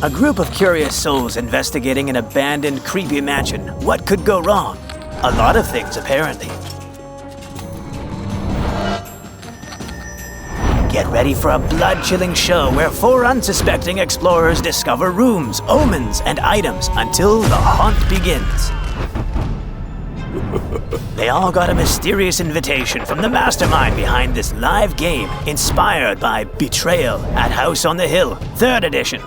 A group of curious souls investigating an abandoned, creepy mansion. What could go wrong? A lot of things, apparently. Get ready for a blood-chilling show where 4 unsuspecting explorers discover rooms, omens, and items until the haunt begins. They all got a mysterious invitation from the mastermind behind this live game, inspired by Betrayal at House on the Hill, 3rd edition.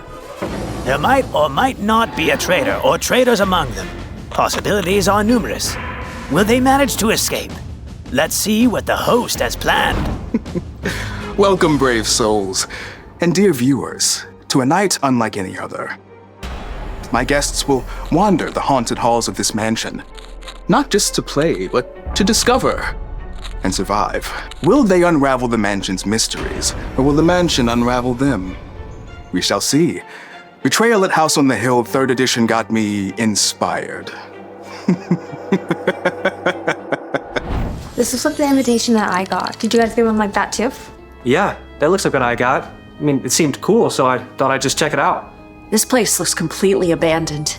There might or might not be a traitor or traitors among them. Possibilities are numerous. Will they manage to escape? Let's see what the host has planned. Welcome, brave souls, and dear viewers, to a night unlike any other. My guests will wander the haunted halls of this mansion, not just to play, but to discover and survive. Will they unravel the mansion's mysteries, or will the mansion unravel them? We shall see. Betrayal at House on the Hill 3rd edition got me inspired. This looks like the invitation that I got. Did you guys get one like that too? Yeah, that looks like what I got. I mean, it seemed cool, so I thought I'd just check it out. This place looks completely abandoned.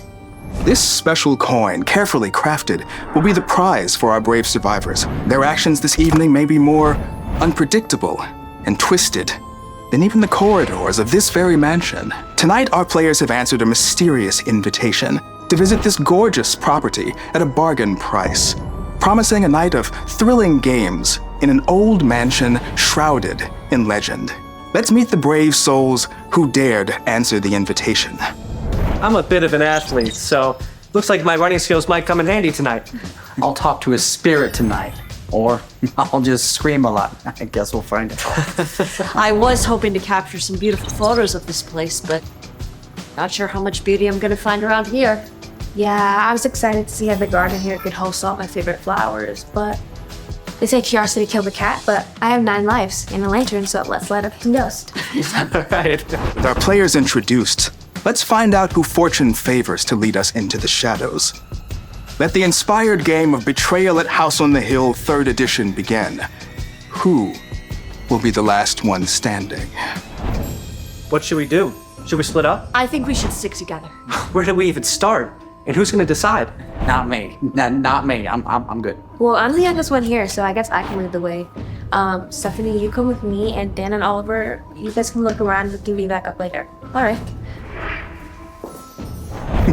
This special coin, carefully crafted, will be the prize for our brave survivors. Their actions this evening may be more unpredictable and twisted than even the corridors of this very mansion. Tonight, our players have answered a mysterious invitation to visit this gorgeous property at a bargain price, promising a night of thrilling games in an old mansion shrouded in legend. Let's meet the brave souls who dared answer the invitation. I'm a bit of an athlete, so looks like my running skills might come in handy tonight. I'll talk to a spirit tonight, or I'll just scream a lot. I guess we'll find out. I was hoping to capture some beautiful photos of this place, but not sure how much beauty I'm gonna find around here. Yeah, I was excited to see how the garden here could host all my favorite flowers, but they say curiosity killed the cat, but I have 9 lives and a lantern, so let's let it ghost. Right. With our players introduced, let's find out who fortune favors to lead us into the shadows. Let the inspired game of Betrayal at House on the Hill 3rd edition begin. Who will be the last one standing? What should we do? Should we split up? I think we should stick together. Where do we even start? And who's gonna decide? Not me. Not me. I'm good. Well, I'm the youngest one here, so I guess I can lead the way. Stephanie, you come with me, and Dan and Oliver, you guys can look around and give me back up later. All right.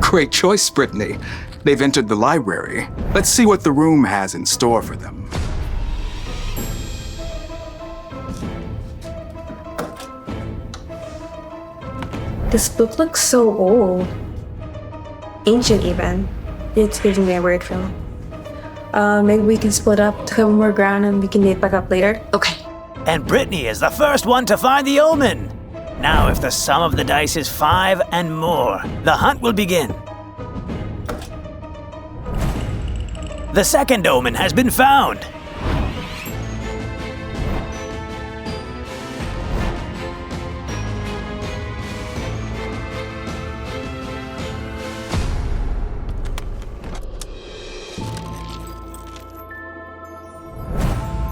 Great choice, Brittany. They've entered the library. Let's see what the room has in store for them. This book looks so old. Ancient even. It's giving me a weird feeling. Maybe we can split up to cover more ground and we can meet back up later. Okay. And Brittany is the first one to find the omen. Now, if the sum of the dice is 5 and more, the hunt will begin. The second omen has been found.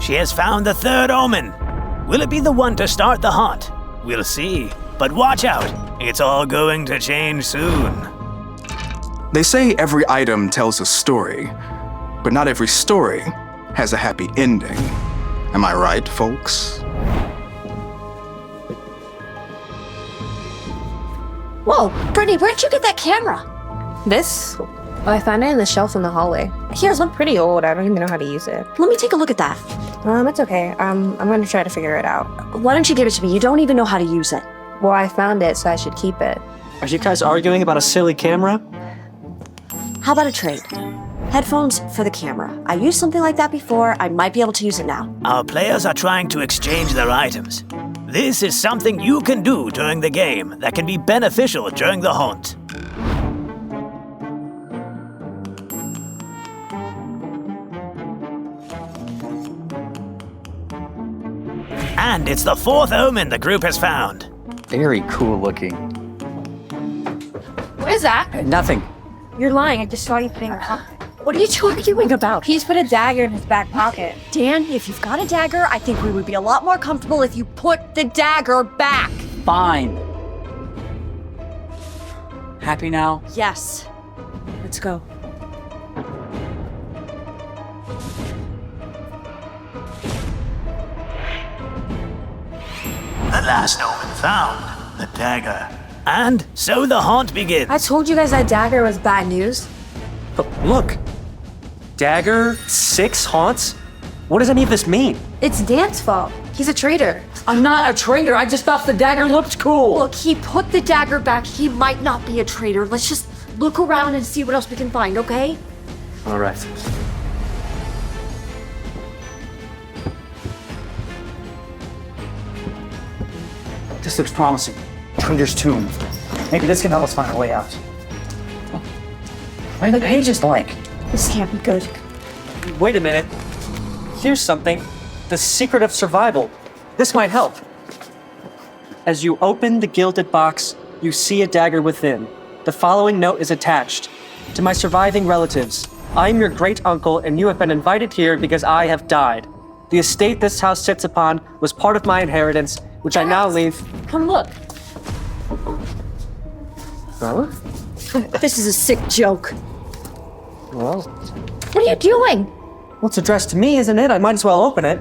She has found the 3rd omen. Will it be the one to start the hunt? We'll see. But watch out, it's all going to change soon. They say every item tells a story, but not every story has a happy ending. Am I right, folks? Whoa, Brittany, where'd you get that camera? This? Oh, I found it in the shelf in the hallway. Here's one pretty old. I don't even know how to use it. Let me take a look at that. It's okay. I'm gonna try to figure it out. Why don't you give it to me? You don't even know how to use it. Well, I found it, so I should keep it. Are you guys arguing about a silly camera? How about a trade? Headphones for the camera. I used something like that before. I might be able to use it now. Our players are trying to exchange their items. This is something you can do during the game that can be beneficial during the hunt. And it's the 4th omen the group has found. Very cool looking. What is that? Nothing. You're lying. I just saw you putting a pocket. What are you arguing about? He's put a dagger in his back pocket. Dan, if you've got a dagger, I think we would be a lot more comfortable if you put the dagger back. Fine. Happy now? Yes. Let's go. The last omen found, the dagger. And so the haunt begins. I told you guys that dagger was bad news. But look. Dagger, 6 haunts? What does any of this mean? It's Dan's fault. He's a traitor. I'm not a traitor. I just thought the dagger looked cool. Look, he put the dagger back. He might not be a traitor. Let's just look around and see what else we can find, okay? All right. This looks promising. Traitor's tomb. Maybe this can help us find a way out. Why are the pages blank? This can't be good. Wait a minute. Here's something. The secret of survival. This might help. As you open the gilded box, you see a dagger within. The following note is attached. To my surviving relatives, I am your great uncle and you have been invited here because I have died. The estate this house sits upon was part of my inheritance, which I now leave. Come look. Huh? This is a sick joke. Well, What are you doing? well, it's addressed to me, isn't it? I might as well open it.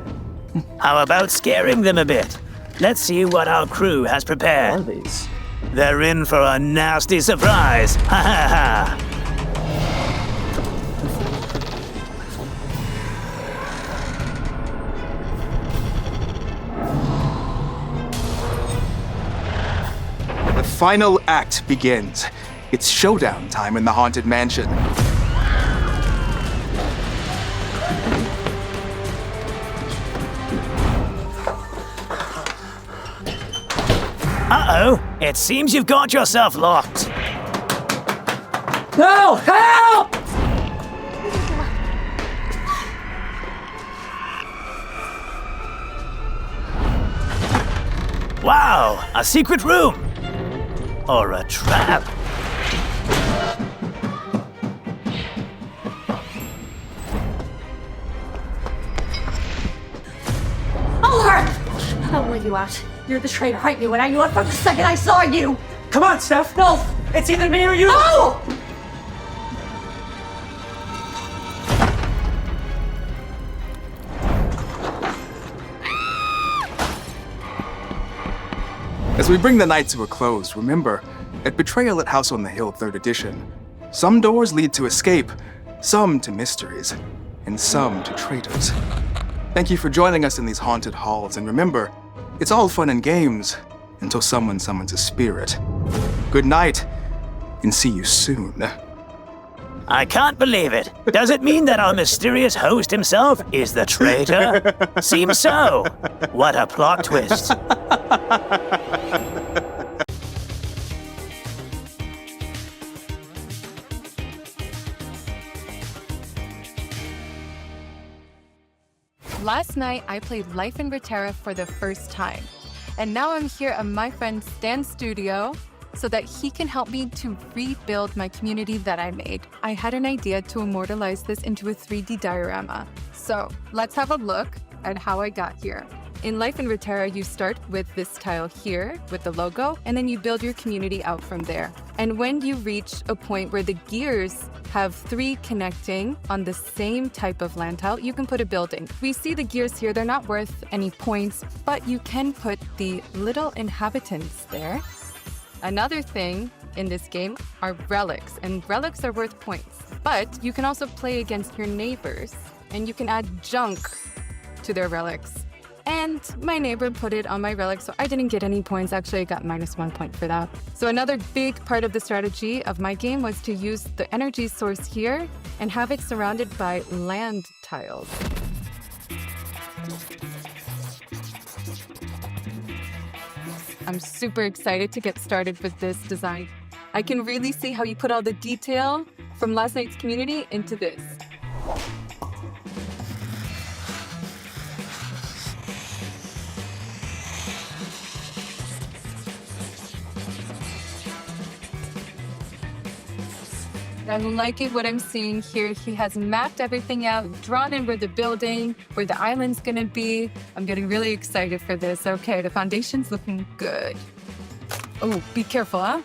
How about scaring them a bit? Let's see what our crew has prepared. These. They're in for a nasty surprise. Ha ha ha. The final act begins. It's showdown time in the Haunted Mansion. Uh-oh, it seems you've got yourself locked. No! Help! Wow, a secret room. Or a trap. I'll let you out. You're the traitor. I knew it. I knew it from the second I saw you. Come on, Steph. No, it's either me or you. No! As we bring the night to a close, remember, at Betrayal at House on the Hill 3rd Edition, some doors lead to escape, some to mysteries, and some to traitors. Thank you for joining us in these haunted halls, and remember, it's all fun and games until someone summons a spirit. Good night, and see you soon. I can't believe it. Does it mean that our mysterious host himself is the traitor? Seems so. What a plot twist. Last night, I played Life in Reterra for the first time. And now I'm here at my friend Stan's studio so that he can help me to rebuild my community that I made. I had an idea to immortalize this into a 3D diorama. So let's have a look at how I got here. In Life in Reterra, you start with this tile here with the logo, and then you build your community out from there. And when you reach a point where the gears have 3 connecting on the same type of land tile, you can put a building. We see the gears here, they're not worth any points, but you can put the little inhabitants there. Another thing in this game are relics, and relics are worth points. But you can also play against your neighbors, and you can add junk to their relics. And my neighbor put it on my relic, so I didn't get any points. Actually, I got -1 point for that. So another big part of the strategy of my game was to use the energy source here and have it surrounded by land tiles. I'm super excited to get started with this design. I can really see how you put all the detail from last night's community into this. I'm liking what I'm seeing here. He has mapped everything out, drawn in where the building, where the island's gonna be. I'm getting really excited for this. Okay, the foundation's looking good. Oh, be careful, huh?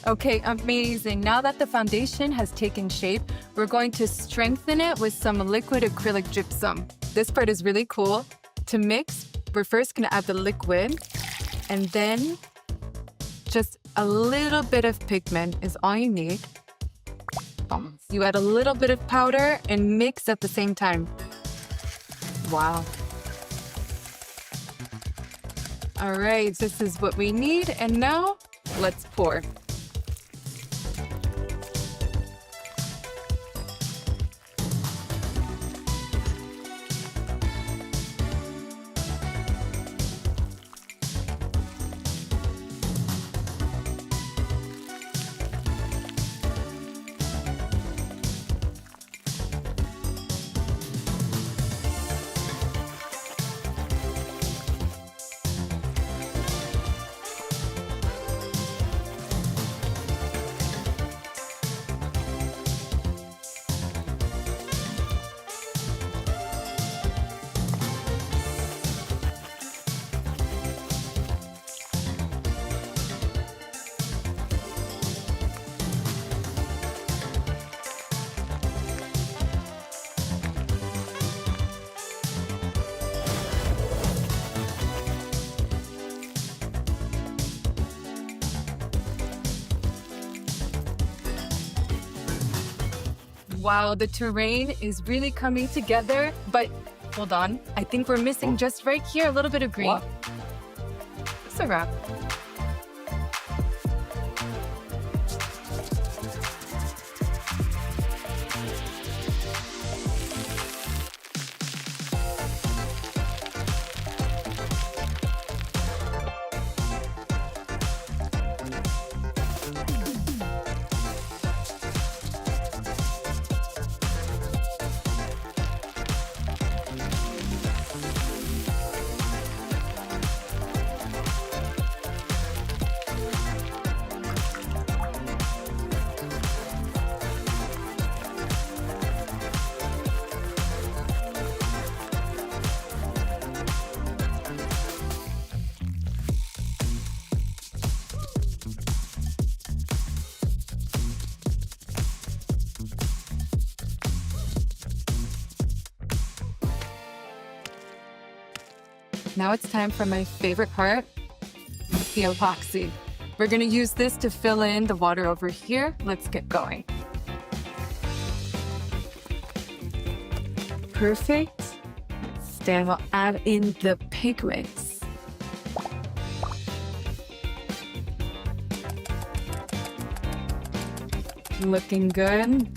Okay, amazing. Now that the foundation has taken shape, we're going to strengthen it with some liquid acrylic gypsum. This part is really cool. To mix, we're first gonna add the liquid, and then just a little bit of pigment is all you need. You add a little bit of powder and mix at the same time. Wow. All right, this is what we need, and now let's pour. Wow, the terrain is really coming together, but hold on. I think we're missing just right here a little bit of green. What? It's a wrap. Now it's time for my favorite part, the epoxy. We're gonna use this to fill in the water over here. Let's get going. Perfect. Then we'll add in the pigments. Looking good.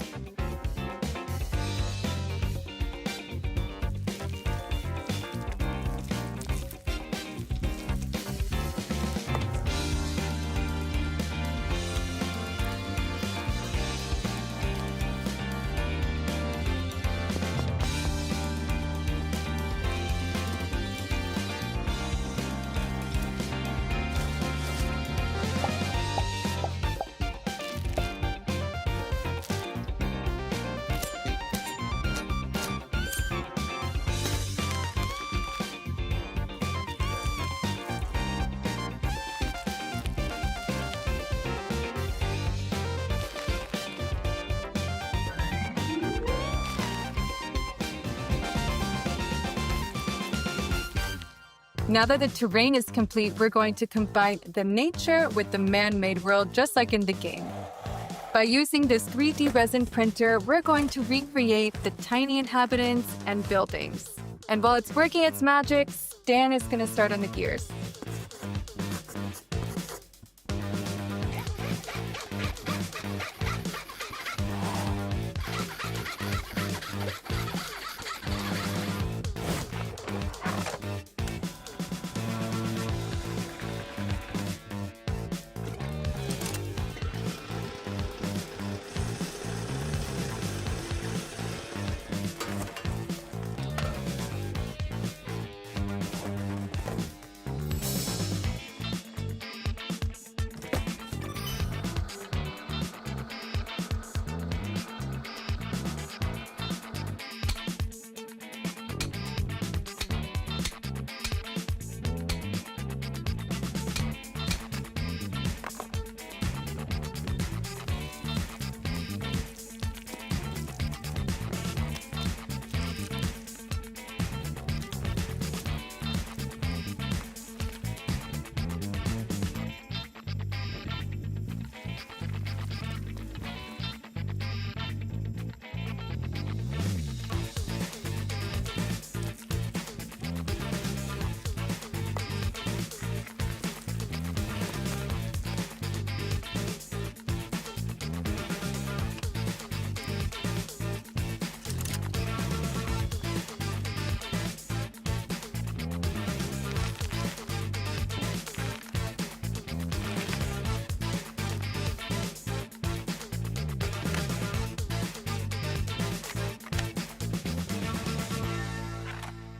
Now that the terrain is complete, we're going to combine the nature with the man-made world, just like in the game. By using this 3D resin printer, we're going to recreate the tiny inhabitants and buildings. And while it's working its magic, Stan is going to start on the gears.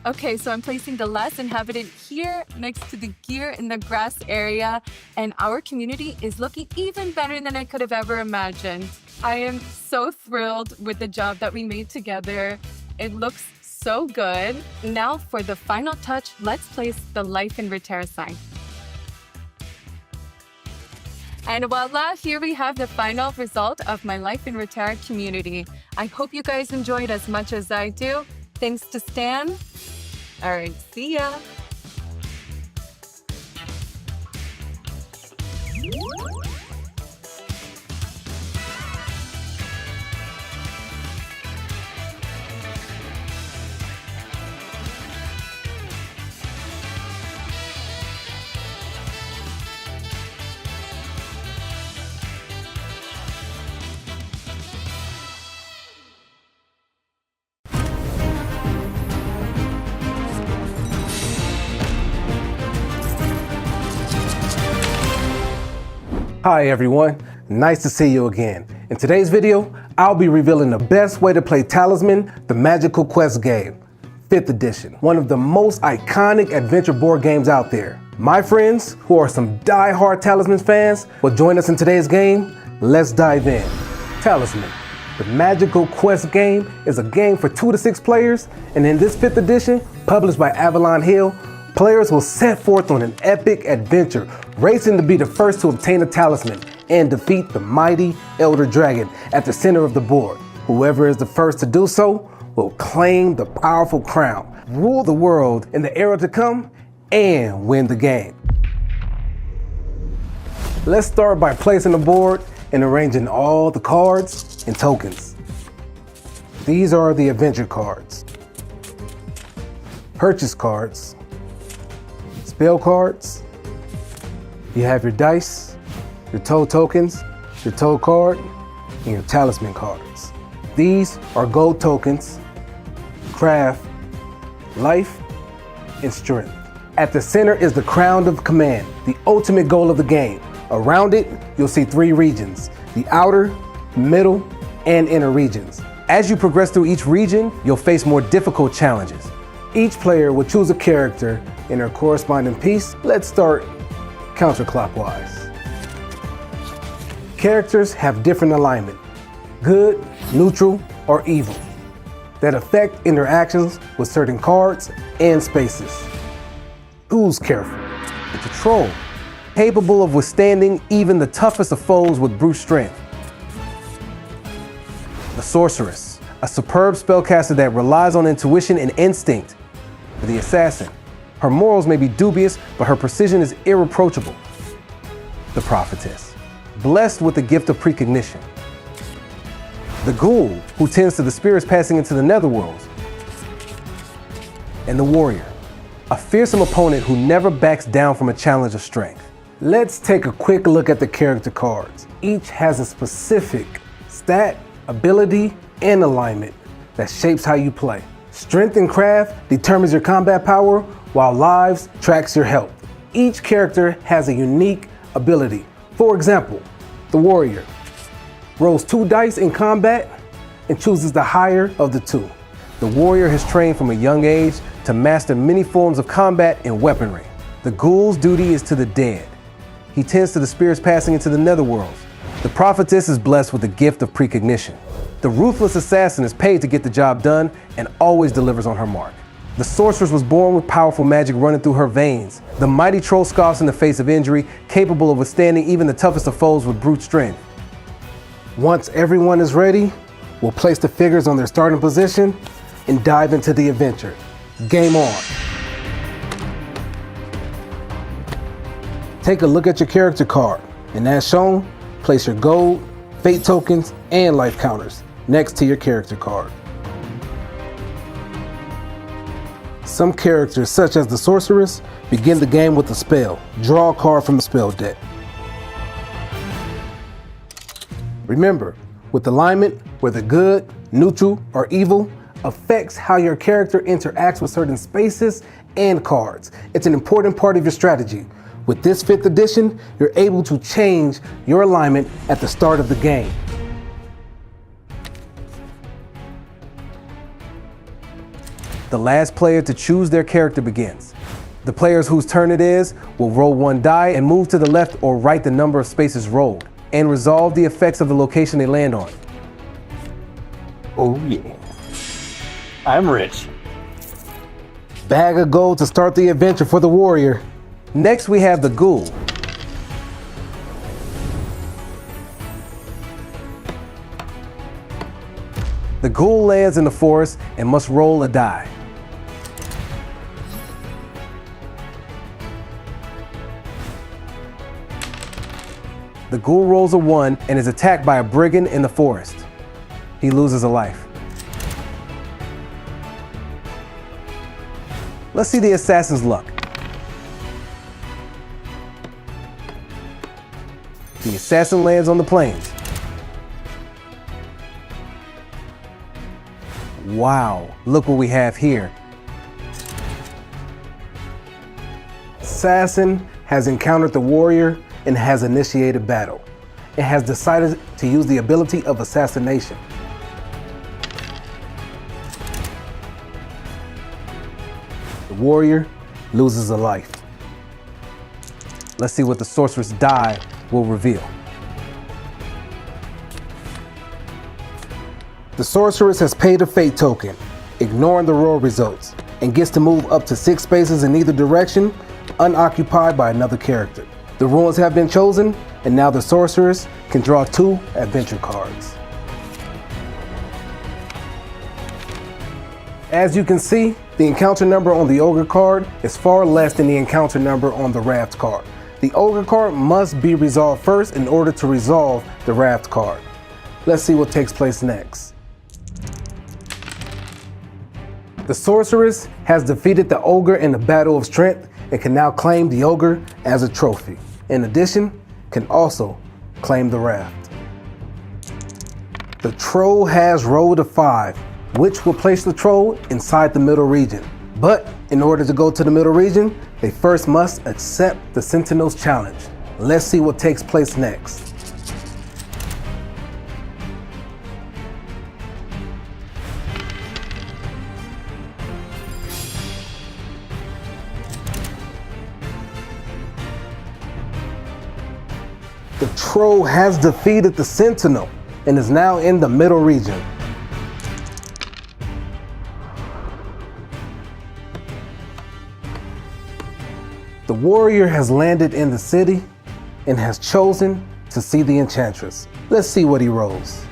Okay, so I'm placing the last inhabitant here next to the gear in the grass area, and our community is looking even better than I could have ever imagined. I am so thrilled with the job that we made together. It looks so good. Now for the final touch, let's place the Life in Reterra sign. And voila, here we have the final result of my Life in Reterra community. I hope you guys enjoyed as much as I do. Thanks to Stan. All right, see ya. Hi everyone, nice to see you again. In today's video, I'll be revealing the best way to play Talisman, the Magical Quest game, 5th edition, one of the most iconic adventure board games out there. My friends, who are some die-hard Talisman fans, will join us in today's game. Let's dive in. Talisman, the Magical Quest game, is a game for 2 to 6 players, and in this 5th edition, published by Avalon Hill, players will set forth on an epic adventure, racing to be the first to obtain a talisman and defeat the mighty Elder Dragon at the center of the board. Whoever is the first to do so will claim the powerful crown, rule the world in the era to come, and win the game. Let's start by placing the board and arranging all the cards and tokens. These are the adventure cards, purchase cards, spell cards. You have your dice, your toad tokens, your toad card, and your talisman cards. These are gold tokens, craft, life, and strength. At the center is the Crown of Command, the ultimate goal of the game. Around it, you'll see 3 regions, the outer, middle, and inner regions. As you progress through each region, you'll face more difficult challenges. Each player will choose a character in their corresponding piece. Let's start counterclockwise. Characters have different alignment, good, neutral, or evil, that affect interactions with certain cards and spaces. Who's careful? It's a troll, capable of withstanding even the toughest of foes with brute strength. The sorceress, a superb spellcaster that relies on intuition and instinct. The assassin, her morals may be dubious, but her precision is irreproachable. The prophetess, blessed with the gift of precognition. The ghoul, who tends to the spirits passing into the netherworlds. And the warrior, a fearsome opponent who never backs down from a challenge of strength. Let's take a quick look at the character cards. Each has a specific stat, ability, and alignment that shapes how you play. Strength and craft determines your combat power, while lives tracks your health. Each character has a unique ability. For example, the warrior rolls 2 dice in combat and chooses the higher of the 2. The warrior has trained from a young age to master many forms of combat and weaponry. The ghoul's duty is to the dead. He tends to the spirits passing into the netherworlds. The prophetess is blessed with the gift of precognition. The ruthless assassin is paid to get the job done and always delivers on her mark. The sorceress was born with powerful magic running through her veins. The mighty troll scoffs in the face of injury, capable of withstanding even the toughest of foes with brute strength. Once everyone is ready, we'll place the figures on their starting position and dive into the adventure. Game on. Take a look at your character card, and as shown, place your gold, fate tokens, and life counters next to your character card. Some characters, such as the sorceress, begin the game with a spell. Draw a card from the spell deck. Remember, with alignment, whether good, neutral, or evil, affects how your character interacts with certain spaces and cards. It's an important part of your strategy. With this 5th edition, you're able to change your alignment at the start of the game. The last player to choose their character begins. The players whose turn it is will roll one die and move to the left or right the number of spaces rolled, and resolve the effects of the location they land on. Oh yeah. I'm rich. Bag of gold to start the adventure for the warrior. Next we have the ghoul. The ghoul lands in the forest and must roll a die. The ghoul rolls a 1 and is attacked by a brigand in the forest. He loses a life. Let's see the assassin's luck. The assassin lands on the plains. Wow, look what we have here. Assassin has encountered the warrior and has initiated battle. It has decided to use the ability of assassination. The warrior loses a life. Let's see what the sorceress die will reveal. The sorceress has paid a fate token, ignoring the roll results, and gets to move up to 6 spaces in either direction, unoccupied by another character. The runes have been chosen, and now the sorceress can draw 2 adventure cards. As you can see, the encounter number on the ogre card is far less than the encounter number on the raft card. The ogre card must be resolved first in order to resolve the raft card. Let's see what takes place next. The sorceress has defeated the ogre in the battle of strength and can now claim the ogre as a trophy. In addition, can also claim the raft. The troll has rolled a 5, which will place the troll inside the middle region. But in order to go to the middle region, they first must accept the Sentinel's challenge. Let's see what takes place next. The troll has defeated the Sentinel and is now in the middle region. The warrior has landed in the city and has chosen to see the enchantress. Let's see what he rolls.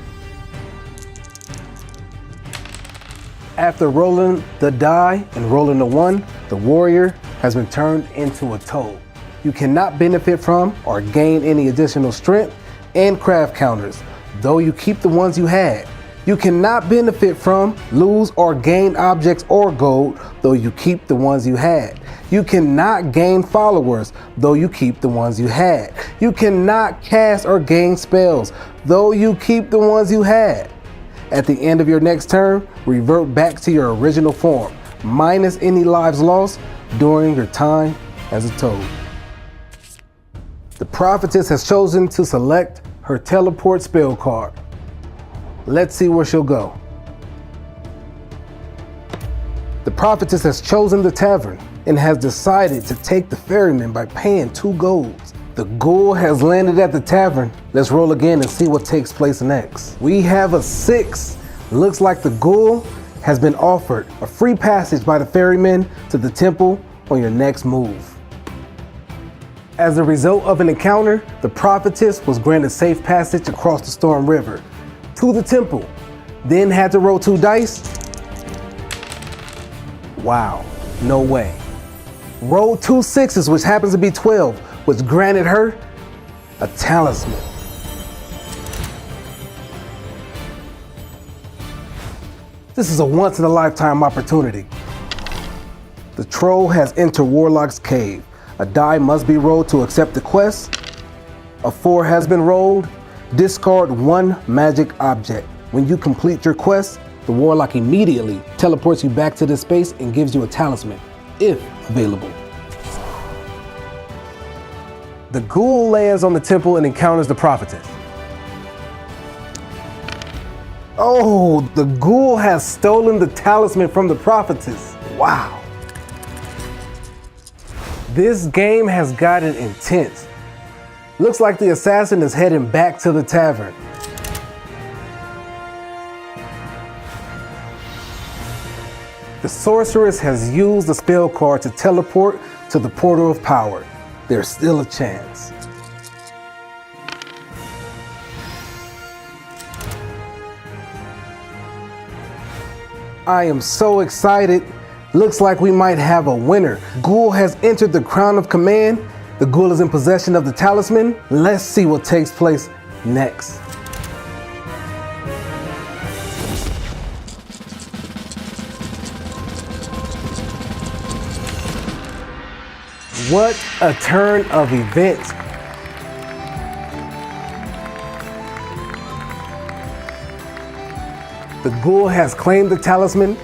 After rolling the die and rolling the 1, the warrior has been turned into a toad. You cannot benefit from or gain any additional strength and craft counters, though you keep the ones you had. You cannot benefit from, lose, or gain objects or gold, though you keep the ones you had. You cannot gain followers, though you keep the ones you had. You cannot cast or gain spells, though you keep the ones you had. At the end of your next turn, revert back to your original form, minus any lives lost during your time as a toad. The prophetess has chosen to select her teleport spell card. Let's see where she'll go. The prophetess has chosen the tavern and has decided to take the ferryman by paying 2 golds. The ghoul has landed at the tavern. Let's roll again and see what takes place next. We have a 6. Looks like the ghoul has been offered a free passage by the ferryman to the temple on your next move. As a result of an encounter, the prophetess was granted safe passage across the Storm River to the temple, then had to roll 2 dice. Wow, no way. Rolled 2 6s, which happens to be 12, which granted her a talisman. This is a once-in-a-lifetime opportunity. The troll has entered Warlock's cave. A die must be rolled to accept the quest. A 4 has been rolled. Discard 1 magic object. When you complete your quest, the Warlock immediately teleports you back to this space and gives you a talisman, if available. The ghoul lands on the temple and encounters the prophetess. Oh, the ghoul has stolen the talisman from the prophetess. Wow. This game has gotten intense. Looks like the assassin is heading back to the tavern. The sorceress has used the spell card to teleport to the portal of power. There's still a chance. I am so excited. Looks like we might have a winner. Ghoul has entered the crown of command. The ghoul is in possession of the talisman. Let's see what takes place next. What a turn of events. The ghoul has claimed the talisman,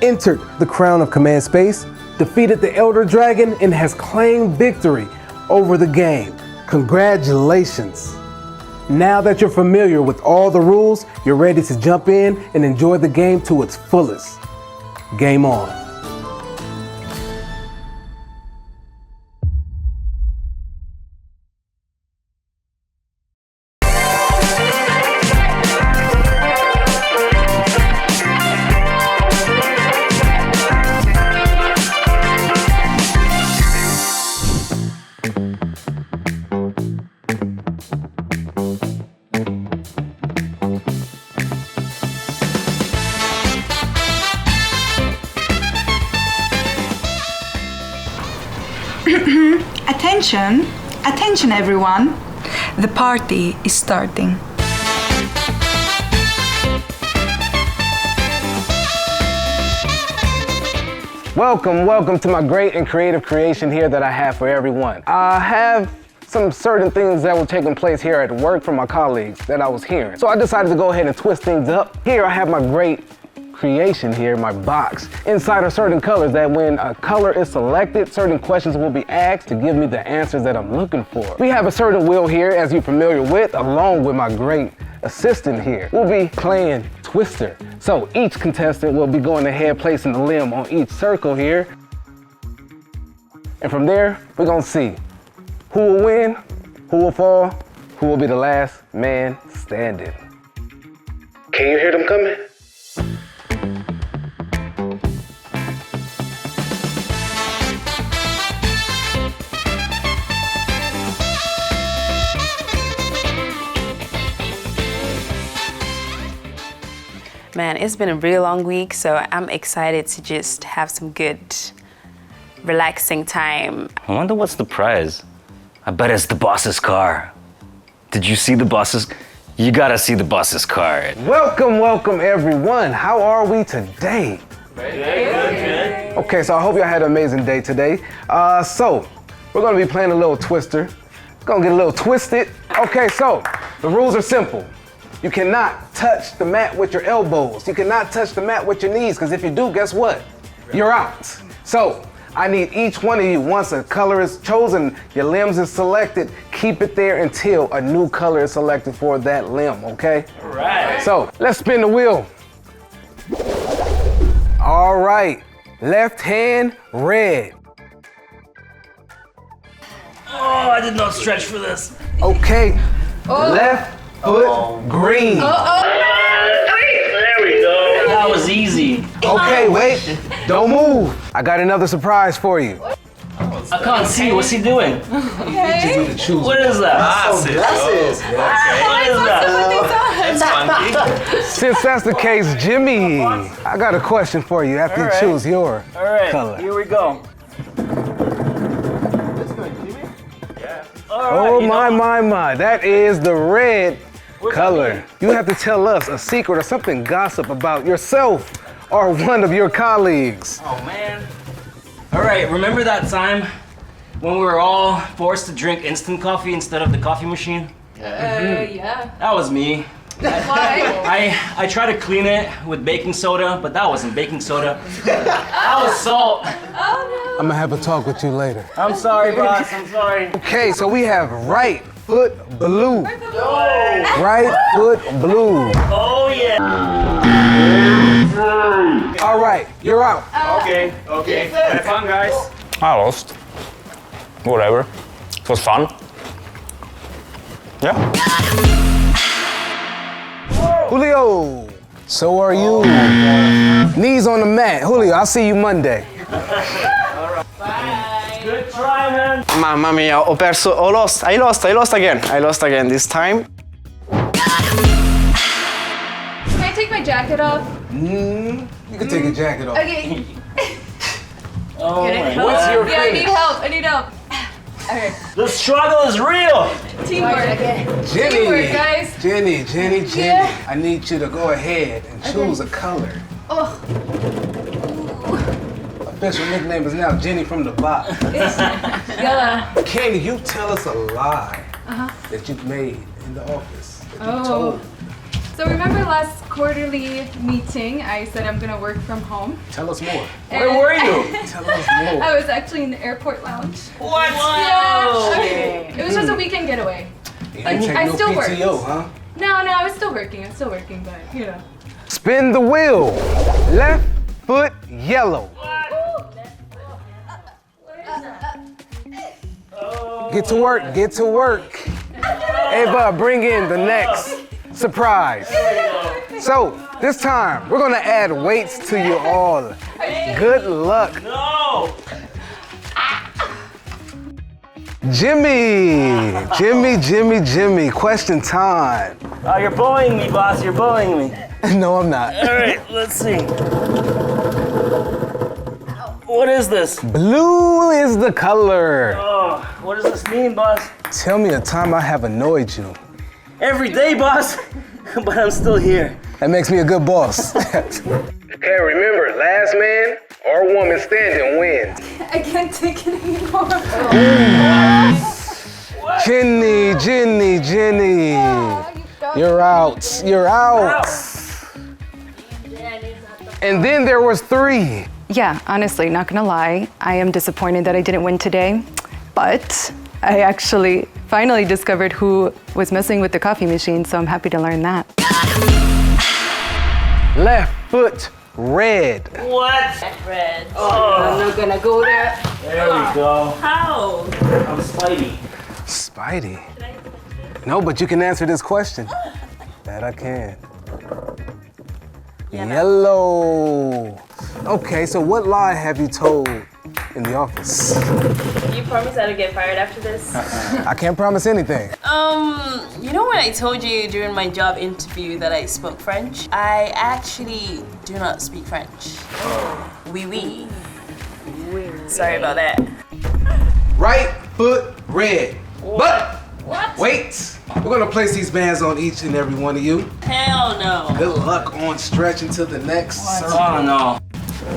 entered the crown of command space, defeated the elder dragon, and has claimed victory over the game. Congratulations. Now that you're familiar with all the rules, you're ready to jump in and enjoy the game to its fullest. Game on. Attention, attention everyone. The party is starting. Welcome to my great and creative creation here that I have for everyone. I have some certain things that were taking place here at work from my colleagues that I was hearing. So I decided to go ahead and twist things up. Here I have my great creation here, my box. Inside are certain colors that when a color is selected, certain questions will be asked to give me the answers that I'm looking for. We have a certain wheel here, as you're familiar with, along with my great assistant here. We'll be playing Twister. So each contestant will be going ahead, placing the limb on each circle here. And from there, we're gonna see who will win, who will fall, who will be the last man standing. Can you hear them coming? Man, it's been a really long week, so I'm excited to just have some good, relaxing time. I wonder what's the prize. I bet it's the boss's car. Did you see the boss's? You gotta see the boss's car. Welcome everyone. How are we today? Okay, so I hope y'all had an amazing day today. So we're gonna be playing a little Twister. Gonna get a little twisted. Okay, so the rules are simple. You cannot touch the mat with your elbows. You cannot touch the mat with your knees, because if you do, guess what? You're out. So I need each one of you, once a color is chosen, your limbs is selected, keep it there until a new color is selected for that limb, okay? All right. So let's spin the wheel. All right, left hand, red. Oh, I did not stretch for this. Okay, left foot, green. There we go. That was easy. Okay, wait, don't move. I got another surprise for you. I can't see. What's he doing? What is that? Glasses. What is that? That's funky. Since that's the case, Jimmy, I got a question for you after you choose your color. Here we go. Oh my, that is the red color. You have to tell us a secret or something gossip about yourself or one of your colleagues. Oh man. All right, remember that time when we were all forced to drink instant coffee instead of the coffee machine? Yeah. That was me. Why? I tried to clean it with baking soda, but that wasn't baking soda. That was salt. Oh I'm gonna have a talk with you later. I'm sorry, boss. I'm sorry. Okay, so we have right foot blue. Right foot blue. Oh All right, you're out. Okay. Have fun, guys. I lost. Whatever. It was fun. Yeah. Julio, so are you. Knees on the mat. Julio, I'll see you Monday. Good try, man. Mamma mia, I lost again. I lost again this time. Can I take my jacket off? You can take your jacket off. Okay. Oh my God. What's your Yeah, I need finish? help. I need help. Okay. The struggle is real. Teamwork. Jenny, Teamwork, guys. Jenny. Yeah. I need you to go ahead and choose a color. Oh, Official nickname is now Jenny from the box. it's yellow. Can you tell us a lie that you've made in the office? That you told? So remember last quarterly meeting, I said I'm gonna work from home. Tell us more. Where were you? Tell us more. I was actually in the airport lounge. What? Yeah. Okay. It was just a weekend getaway. You didn't take I no still PTO, worked. huh? No, I was still working. I'm still working, but you know. Spin the wheel. Left foot yellow. Get to work, get to work. Hey, bud, bring in the next surprise. So, this time, we're gonna add weights to you all. Good luck. No. Jimmy, question time. Oh, you're bullying me, boss. You're bullying me. No, I'm not. All right, let's see. What is this? Blue is the color. Oh, what does this mean, boss? Tell me a time I have annoyed you. Every day, boss. But I'm still here. That makes me a good boss. Hey, remember, last man or woman standing wins. I can't take it anymore. Jenny. You're out. And then there was 3. Yeah, honestly, not gonna lie, I am disappointed that I didn't win today, but I actually finally discovered who was messing with the coffee machine, so I'm happy to learn that. Left foot red. What? Red. Oh. I'm not gonna go there. There we go. How? I'm Spidey. Spidey? No, but you can answer this question. That I can. Yellow. Okay, so what lie have you told in the office? You promise I don't get fired after this? I can't promise anything. You know when I told you during my job interview that I spoke French? I actually do not speak French. Oui. Sorry about that. Right foot red. But wait, we're gonna place these bands on each and every one of you. Hell no. Good luck on stretching to the next circle. Oh no.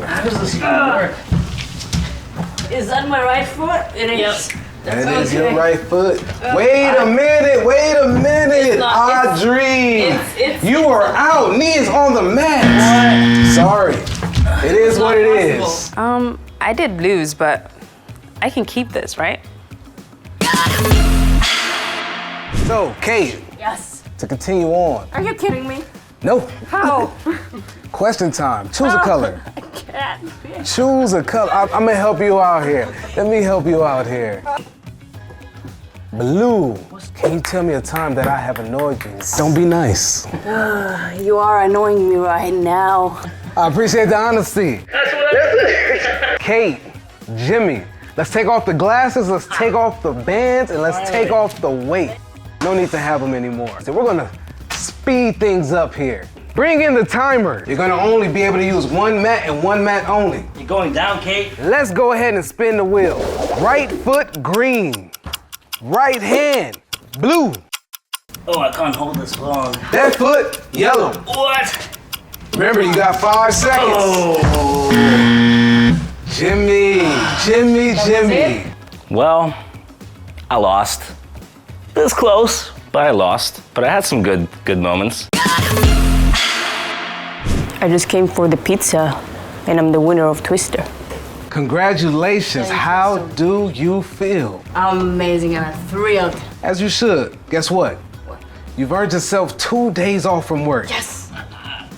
How does this even work? Is that my right foot? It is. Yep. That is your right foot. Wait a minute. Audrey. You are out. Knee is on the mat. What? Sorry. It is what it is. I did lose, but I can keep this, right? So, Kate, Yes. to continue on. Are you kidding me? No. How? Question time. Choose a color. I can't. Choose a color. I'm gonna help you out here. Let me help you out here. Blue. Can you tell me a time that I have annoyed you? Don't be nice. You are annoying me right now. I appreciate the honesty. Kate, Jimmy, let's take off the glasses, let's take off the bands, and let's take off the weight. No need to have them anymore. So we're gonna speed things up here. Bring in the timer. You're gonna only be able to use one mat and one mat only. You're going down, Kate. Let's go ahead and spin the wheel. Right foot green. Right hand blue. Oh, I can't hold this long. Left foot yellow. What? Remember, you got 5 seconds. Oh. Jimmy. Well, I lost. It was close, but I lost. But I had some good moments. I just came for the pizza, and I'm the winner of Twister. Congratulations. How do you feel? Amazing, and I'm thrilled. As you should. Guess what? You've earned yourself 2 days off from work. Yes.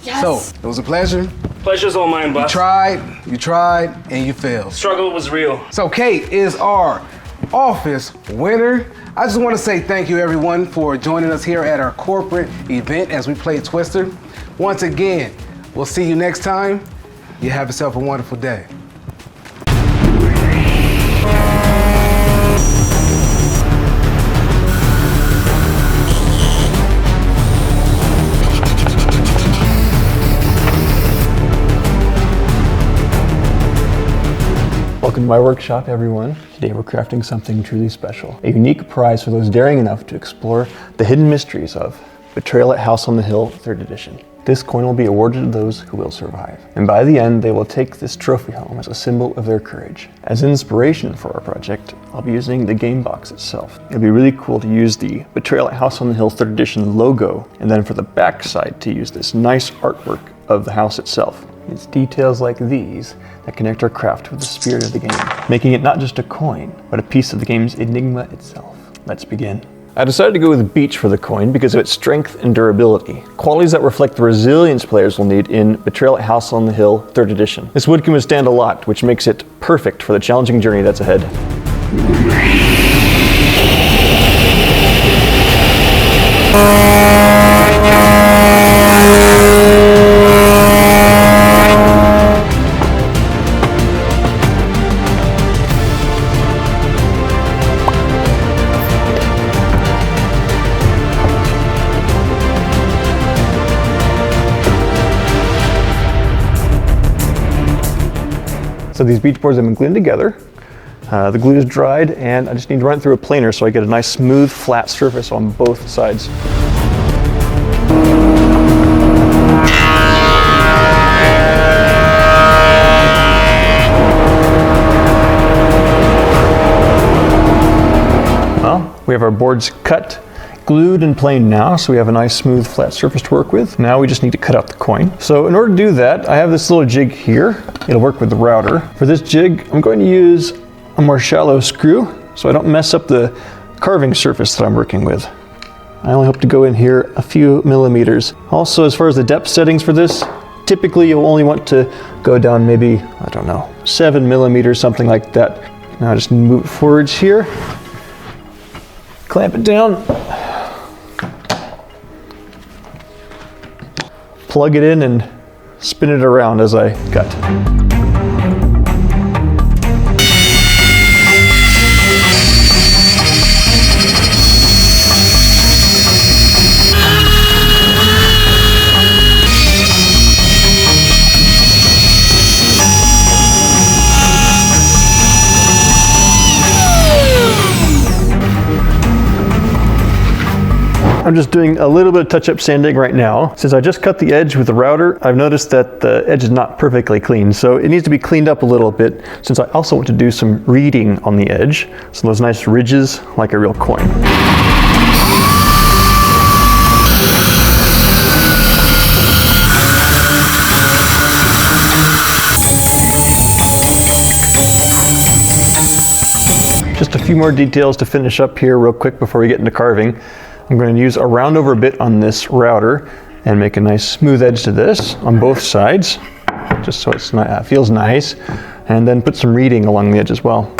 Yes. So, it was a pleasure. Pleasure's all mine, boss. You tried, and you failed. Struggle was real. So Kate is our office winner. I just want to say thank you everyone for joining us here at our corporate event as we play Twister. Once again, we'll see you next time. You have yourself a wonderful day. Welcome to my workshop, everyone. Today we're crafting something truly special. A unique prize for those daring enough to explore the hidden mysteries of Betrayal at House on the Hill 3rd edition. This coin will be awarded to those who will survive. And by the end, they will take this trophy home as a symbol of their courage. As inspiration for our project, I'll be using the game box itself. It'll be really cool to use the Betrayal at House on the Hill 3rd edition logo, and then for the back side to use this nice artwork of the house itself. It's details like these that connect our craft with the spirit of the game, making it not just a coin, but a piece of the game's enigma itself. Let's begin. I decided to go with beech for the coin because of its strength and durability, qualities that reflect the resilience players will need in Betrayal at House on the Hill 3rd edition. This wood can withstand a lot, which makes it perfect for the challenging journey that's ahead. So these beech boards have been glued together. The glue is dried, and I just need to run it through a planer so I get a nice smooth, flat surface on both sides. Well, we have our boards cut, glued and planed now, so we have a nice smooth flat surface to work with. Now we just need to cut out the coin. So in order to do that, I have this little jig here. It'll work with the router. For this jig, I'm going to use a more shallow screw so I don't mess up the carving surface that I'm working with. I only hope to go in here a few millimeters. Also, as far as the depth settings for this, typically you'll only want to go down maybe, I don't know, 7 millimeters, something like that. Now I just move it forwards here, clamp it down, plug it in and spin it around as I cut. I'm just doing a little bit of touch-up sanding right now. Since I just cut the edge with the router, I've noticed that the edge is not perfectly clean, so it needs to be cleaned up a little bit, since I also want to do some reading on the edge, so those nice ridges like a real coin. Just a few more details to finish up here real quick before we get into carving. I'm going to use a round over bit on this router and make a nice smooth edge to this on both sides, just so it feels nice, and then put some reading along the edge as well.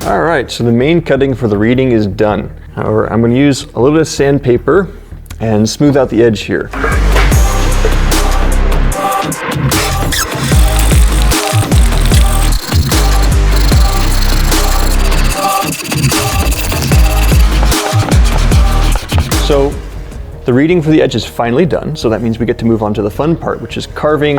Alright, so the main cutting for the reading is done. However, I'm going to use a little bit of sandpaper and smooth out the edge here. So The reading for the edge is finally done, so that means we get to move on to the fun part, which is carving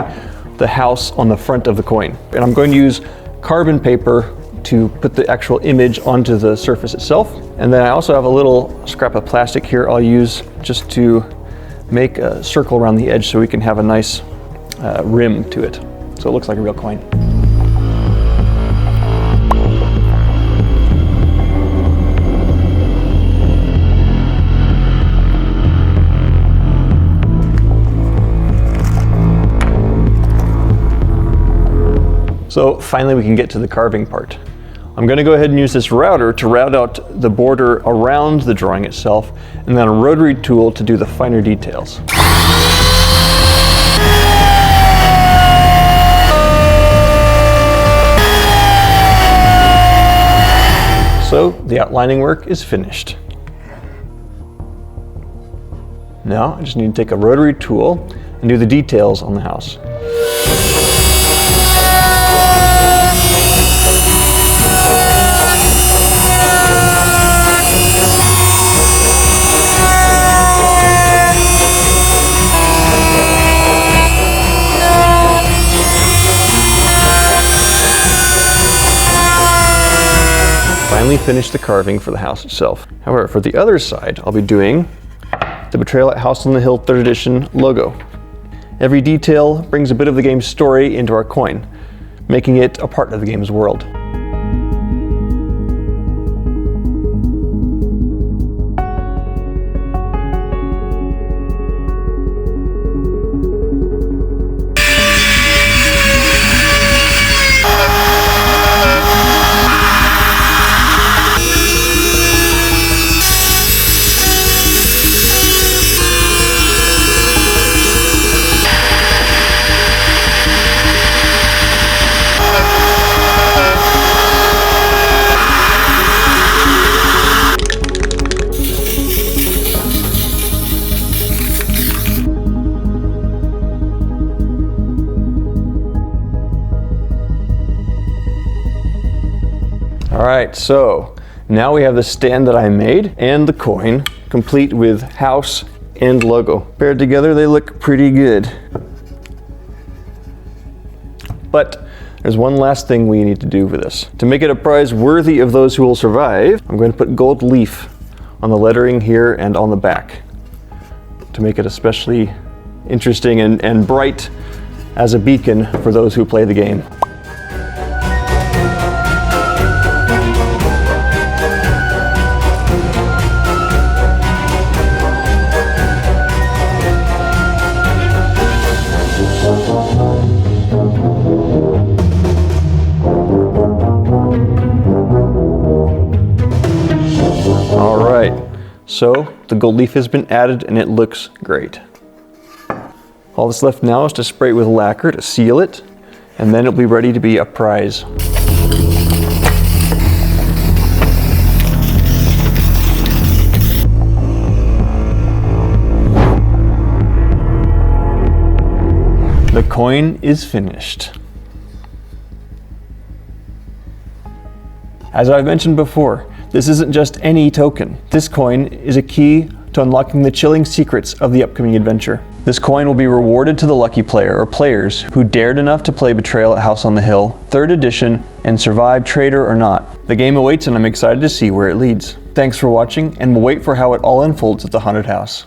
the house on the front of the coin. And I'm going to use carbon paper to put the actual image onto the surface itself. And then I also have a little scrap of plastic here I'll use just to make a circle around the edge so we can have a nice rim to it, so it looks like a real coin. So finally we can get to the carving part. I'm going to go ahead and use this router to route out the border around the drawing itself, and then a rotary tool to do the finer details. So the outlining work is finished. Now I just need to take a rotary tool and do the details on the house. Finally finished the carving for the house itself. However, for the other side, I'll be doing the Betrayal at House on the Hill 3rd edition logo. Every detail brings a bit of the game's story into our coin, making it a part of the game's world. Alright, so now we have the stand that I made and the coin, complete with house and logo. Paired together, they look pretty good. But there's one last thing we need to do for this. To make it a prize worthy of those who will survive, I'm going to put gold leaf on the lettering here and on the back to make it especially interesting and bright as a beacon for those who play the game. So the gold leaf has been added and it looks great. All that's left now is to spray it with lacquer to seal it, and then it'll be ready to be a prize. The coin is finished. As I've mentioned before, this isn't just any token. This coin is a key to unlocking the chilling secrets of the upcoming adventure. This coin will be rewarded to the lucky player or players who dared enough to play Betrayal at House on the Hill, 3rd edition, and survive traitor or not. The game awaits and I'm excited to see where it leads. Thanks for watching, and we'll wait for how it all unfolds at the haunted house.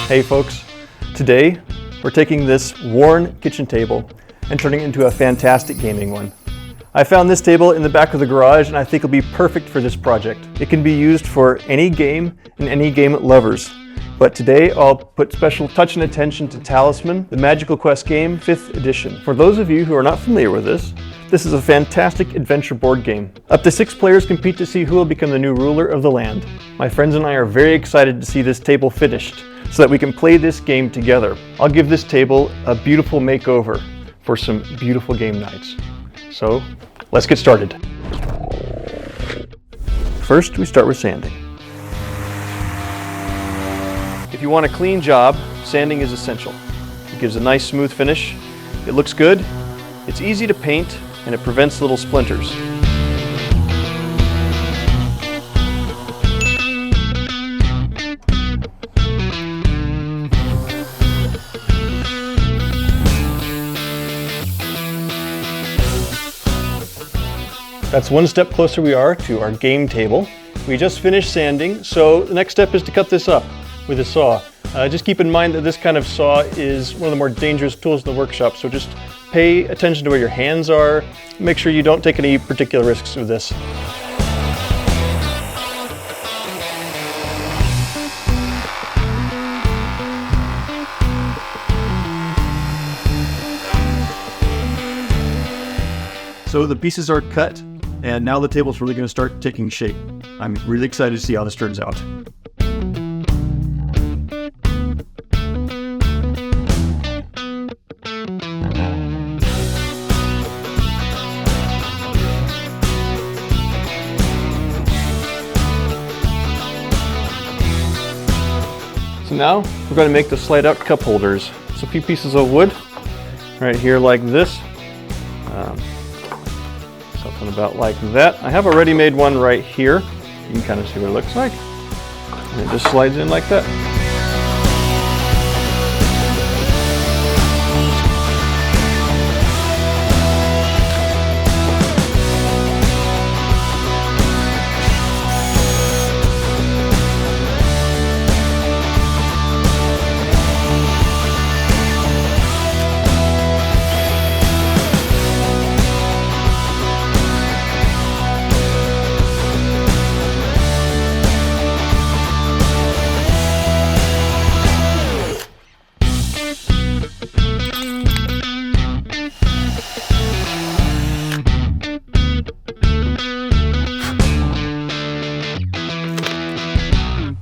Hey folks, today we're taking this worn kitchen table and turning it into a fantastic gaming one. I found this table in the back of the garage and I think it'll be perfect for this project. It can be used for any game and any game lovers. But today I'll put special touch and attention to Talisman, the Magical Quest game, 5th edition. For those of you who are not familiar with this, This is a fantastic adventure board game. Up to 6 players compete to see who will become the new ruler of the land. My friends and I are very excited to see this table finished so that we can play this game together. I'll give this table a beautiful makeover for some beautiful game nights. So, let's get started. First, we start with sanding. If you want a clean job, sanding is essential. It gives a nice smooth finish, it looks good, it's easy to paint, and it prevents little splinters. That's one step closer we are to our game table. We just finished sanding, so the next step is to cut this up with a saw. Just keep in mind that this kind of saw is one of the more dangerous tools in the workshop, so just pay attention to where your hands are. Make sure you don't take any particular risks with this. So the pieces are cut, and now the table's really going to start taking shape. I'm really excited to see how this turns out. So now we're going to make the slide out cup holders. So a few pieces of wood right here like this. Something about like that. I have a ready-made one right here. You can kind of see what it looks like. And it just slides in like that.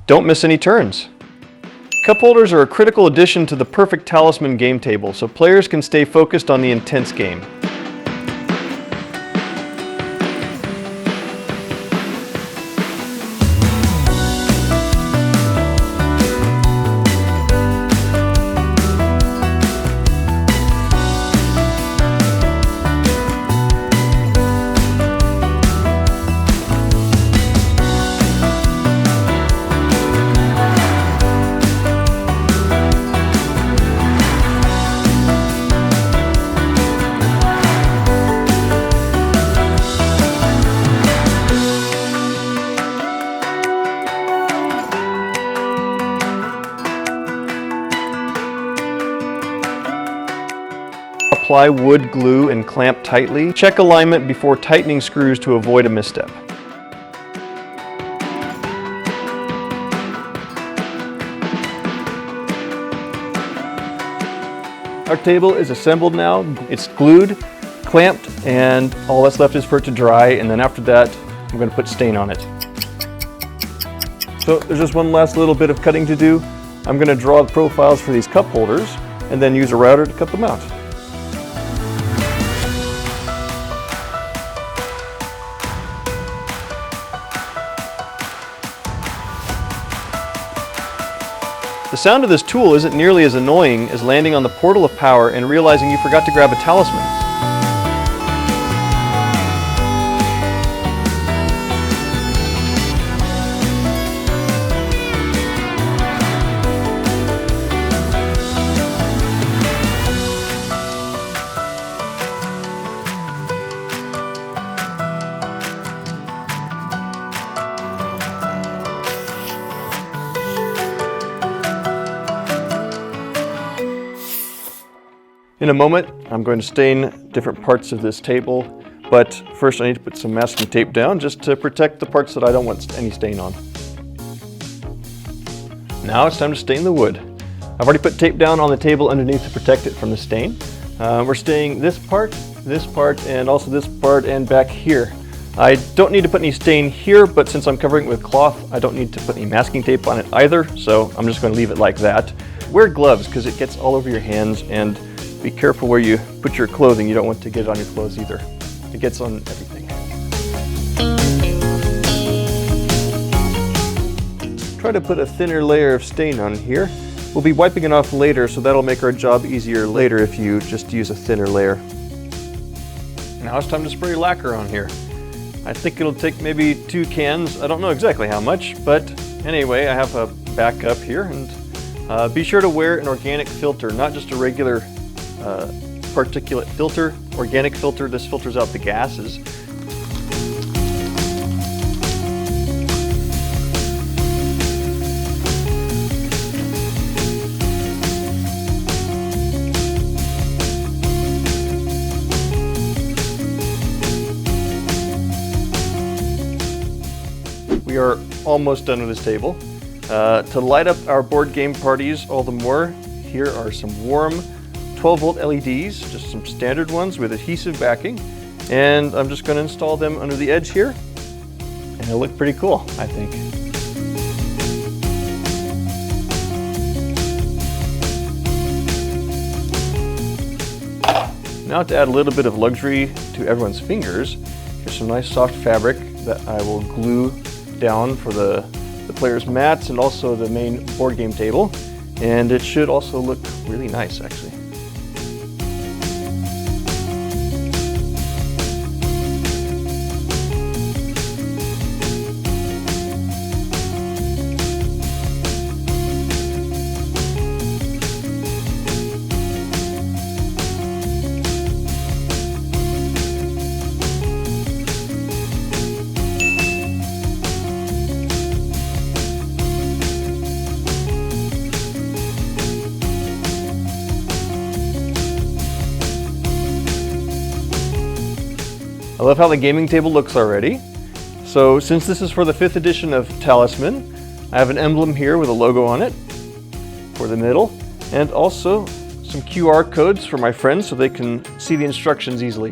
Don't miss any turns. Cup holders are a critical addition to the perfect talisman game table, so players can stay focused on the intense game. Apply wood glue and clamp tightly. Check alignment before tightening screws to avoid a misstep. Our table is assembled now. It's glued, clamped, and all that's left is for it to dry, and then after that, I'm going to put stain on it. So there's just one last little bit of cutting to do. I'm going to draw the profiles for these cup holders, and then use a router to cut them out. The sound of this tool isn't nearly as annoying as landing on the portal of power and realizing you forgot to grab a talisman. In a moment, I'm going to stain different parts of this table, but first I need to put some masking tape down just to protect the parts that I don't want any stain on. Now it's time to stain the wood. I've already put tape down on the table underneath to protect it from the stain. We're staining this part, this part and also this part and back here. I don't need to put any stain here, but since I'm covering it with cloth, I don't need to put any masking tape on it either, so I'm just going to leave it like that. Wear gloves because it gets all over your hands, and be careful where you put your clothing. You don't want to get it on your clothes either. It gets on everything. Try to put a thinner layer of stain on here. We'll be wiping it off later, so that'll make our job easier later if you just use a thinner layer. Now it's time to spray lacquer on here. I think it'll take maybe 2 cans. I don't know exactly how much, but anyway, I have a backup here, and be sure to wear an organic filter, not just a regular particulate filter. Organic filter, this filters out the gases. We are almost done with this table. To light up our board game parties all the more, here are some warm 12-volt LEDs, just some standard ones with adhesive backing. And I'm just going to install them under the edge here. And they'll look pretty cool, I think. Now to add a little bit of luxury to everyone's fingers, here's some nice soft fabric that I will glue down for the players' mats and also the main board game table. And it should also look really nice, actually. I love how the gaming table looks already. So since this is for the 5th edition of Talisman, I have an emblem here with a logo on it for the middle, and also some QR codes for my friends so they can see the instructions easily.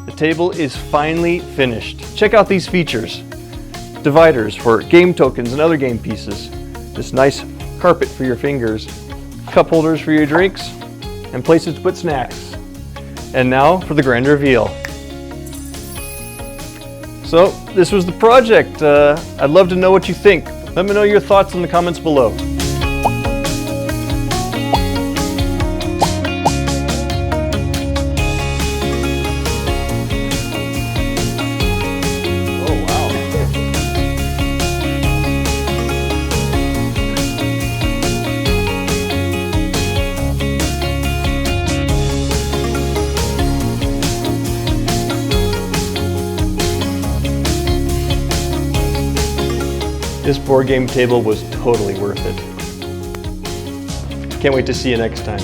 The table is finally finished. Check out these features. Dividers for game tokens and other game pieces. This nice carpet for your fingers. Cup holders for your drinks. And places to put snacks. And now for the grand reveal. So this was the project. I'd love to know what you think. Let me know your thoughts in the comments below. This board game table was totally worth it. Can't wait to see you next time.